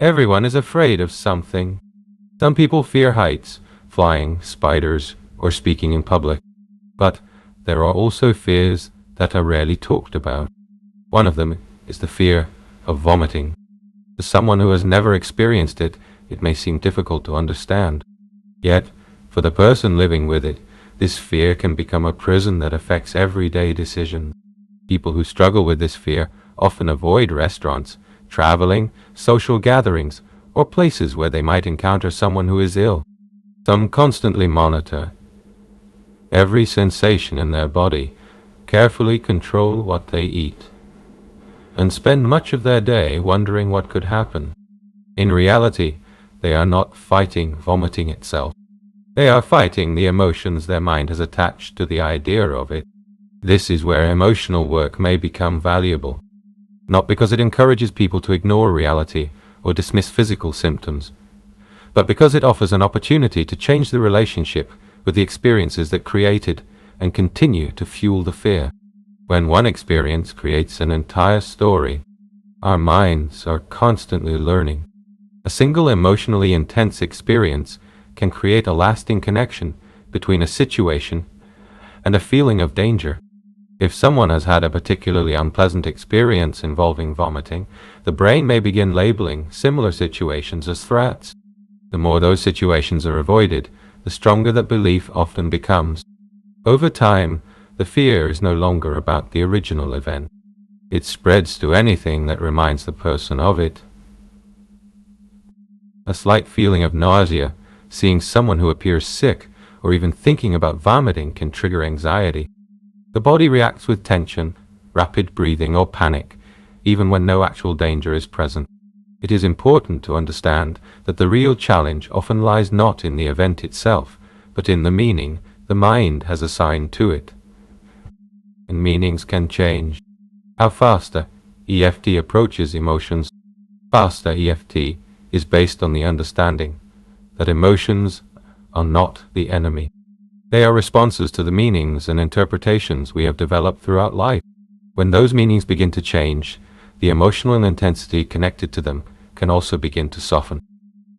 Everyone is afraid of something. Some people fear heights, flying, spiders, or speaking in public. But there are also fears that are rarely talked about. One of them is the fear of vomiting. To someone who has never experienced it, it may seem difficult to understand. Yet, for the person living with it, this fear can become a prison that affects everyday decisions. People who struggle with this fear often avoid restaurants, traveling, social gatherings, or places where they might encounter someone who is ill. Some constantly monitor every sensation in their body, carefully control what they eat, and spend much of their day wondering what could happen. In reality, they are not fighting vomiting itself. They are fighting the emotions their mind has attached to the idea of it. This is where emotional work may become valuable, not because it encourages people to ignore reality or dismiss physical symptoms, but because it offers an opportunity to change the relationship with the experiences that created and continue to fuel the fear. When one experience creates an entire story, our minds are constantly learning. A single emotionally intense experience can create a lasting connection between a situation and a feeling of danger. If someone has had a particularly unpleasant experience involving vomiting, the brain may begin labeling similar situations as threats. The more those situations are avoided, the stronger that belief often becomes. Over time, the fear is no longer about the original event. It spreads to anything that reminds the person of it. A slight feeling of nausea, seeing someone who appears sick, or even thinking about vomiting can trigger anxiety. The body reacts with tension, rapid breathing, or panic, even when no actual danger is present. It is important to understand that the real challenge often lies not in the event itself, but in the meaning the mind has assigned to it. And meanings can change. How faster EFT approaches emotions. Faster EFT is based on the understanding that emotions are not the enemy. They are responses to the meanings and interpretations we have developed throughout life. When those meanings begin to change, the emotional intensity connected to them can also begin to soften.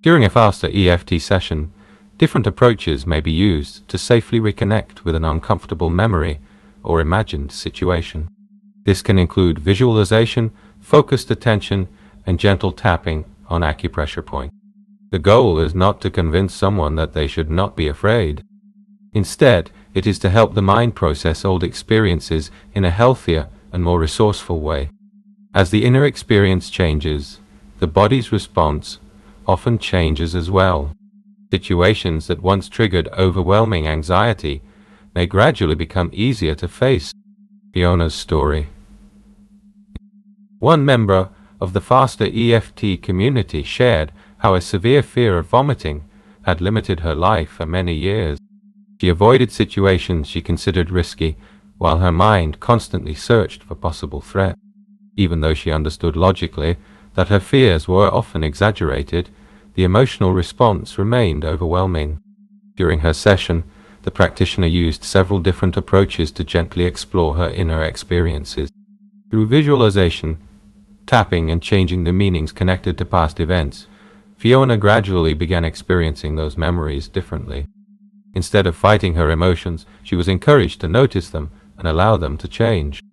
During a faster EFT session, different approaches may be used to safely reconnect with an uncomfortable memory or imagined situation. This can include visualization, focused attention, and gentle tapping on acupressure points. The goal is not to convince someone that they should not be afraid. Instead, it is to help the mind process old experiences in a healthier and more resourceful way. As the inner experience changes, the body's response often changes as well. Situations that once triggered overwhelming anxiety may gradually become easier to face. Fiona's story. One member of the faster EFT community shared how a severe fear of vomiting had limited her life for many years. She avoided situations she considered risky, while her mind constantly searched for possible threats. Even though she understood logically that her fears were often exaggerated, the emotional response remained overwhelming. During her session, the practitioner used several different approaches to gently explore her inner experiences. Through visualization, tapping, and changing the meanings connected to past events, Fiona gradually began experiencing those memories differently. Instead of fighting her emotions, she was encouraged to notice them and allow them to change.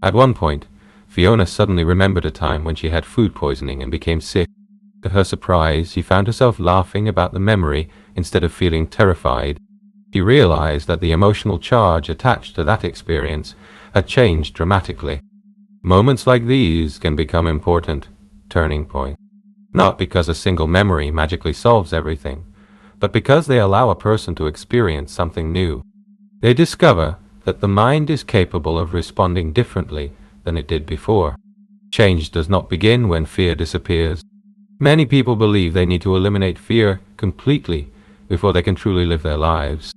At one point, Fiona suddenly remembered a time when she had food poisoning and became sick. To her surprise, she found herself laughing about the memory instead of feeling terrified. She realized that the emotional charge attached to that experience had changed dramatically. Moments like these can become important turning points, not because a single memory magically solves everything, but because they allow a person to experience something new. They discover that the mind is capable of responding differently than it did before. Change does not begin when fear disappears. Many people believe they need to eliminate fear completely before they can truly live their lives.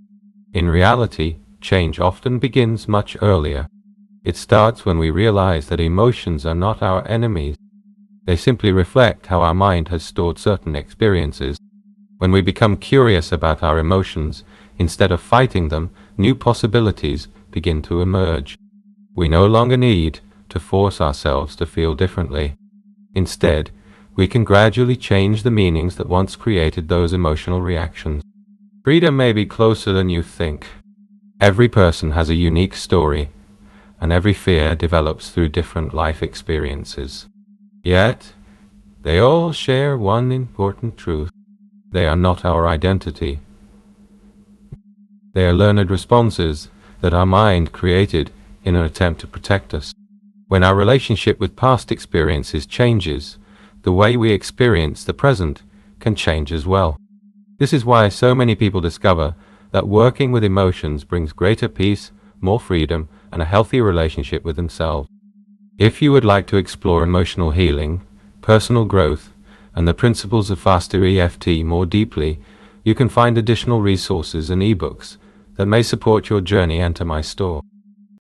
In reality, change often begins much earlier. It starts when we realize that emotions are not our enemies. They simply reflect how our mind has stored certain experiences. When we become curious about our emotions, instead of fighting them, new possibilities begin to emerge. We no longer need to force ourselves to feel differently. Instead, we can gradually change the meanings that once created those emotional reactions. Freedom may be closer than you think. Every person has a unique story, and every fear develops through different life experiences. Yet, they all share one important truth. They are not our identity. They are learned responses that our mind created in an attempt to protect us. When our relationship with past experiences changes, the way we experience the present can change as well. This is why so many people discover that working with emotions brings greater peace, more freedom, and a healthy relationship with themselves. If you would like to explore emotional healing, personal growth, and the principles of faster EFT more deeply, you can find additional resources and ebooks that may support your journey. Enter my store.